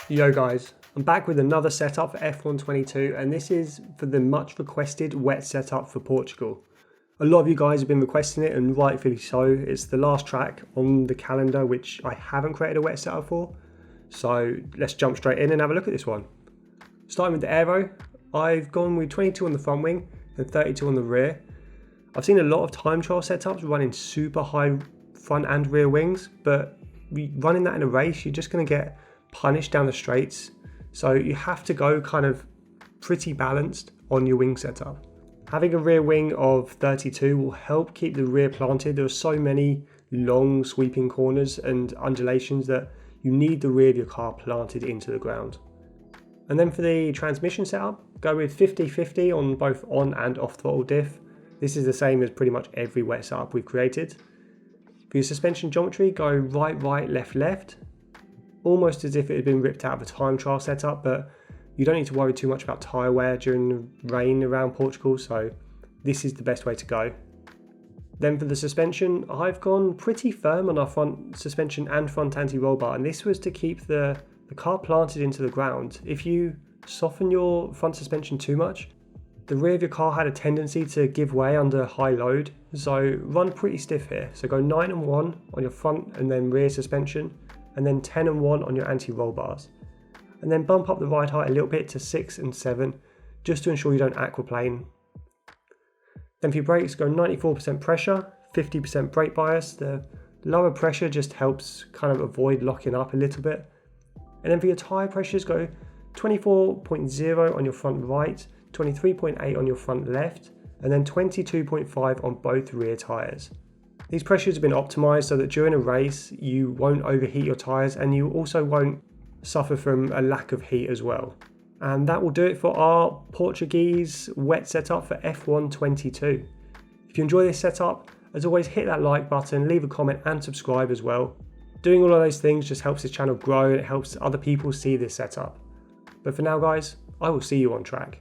Yo guys, I'm back with another setup for F122 and this is for the much requested wet setup for Portugal. A lot of you guys have been requesting it and rightfully so. It's the last track on the calendar which I haven't created a wet setup for. So let's jump straight in and have a look at this one. Starting with the aero, I've gone with 22 on the front wing and 32 on the rear. I've seen a lot of time trial setups running super high front and rear wings, but running that in a race, you're just going to get punished down the straights, so you have to go kind of pretty balanced on your wing setup. Having a rear wing of 32 will help keep the rear planted. There are so many long sweeping corners and undulations that you need the rear of your car planted into the ground. And then for the transmission setup, go with 50-50 on both on and off throttle diff. This is the same as pretty much every wet setup we've created. For your suspension geometry, go right, left, almost as if it had been ripped out of a time trial setup, but you don't need to worry too much about tyre wear during the rain around Portugal, so this is the best way to go. Then for the suspension, I've gone pretty firm on our front suspension and front anti-roll bar, and this was to keep the car planted into the ground. If you soften your front suspension too much, the rear of your car had a tendency to give way under high load, so run pretty stiff here. So go 9 and 1 on your front and then rear suspension, and then 10 and 1 on your anti-roll bars. And then bump up the ride height a little bit to 6 and 7, just to ensure you don't aquaplane. Then for your brakes, go 94% pressure, 50% brake bias. The lower pressure just helps kind of avoid locking up a little bit. And then for your tyre pressures, go 24.0 on your front right, 23.8 on your front left, and then 22.5 on both rear tyres. These pressures have been optimised so that during a race you won't overheat your tyres and you also won't suffer from a lack of heat as well. And that will do it for our Portuguese wet setup for F122. If you enjoy this setup, as always, hit that like button, leave a comment and subscribe as well. Doing all of those things just helps this channel grow and it helps other people see this setup. But for now guys, I will see you on track.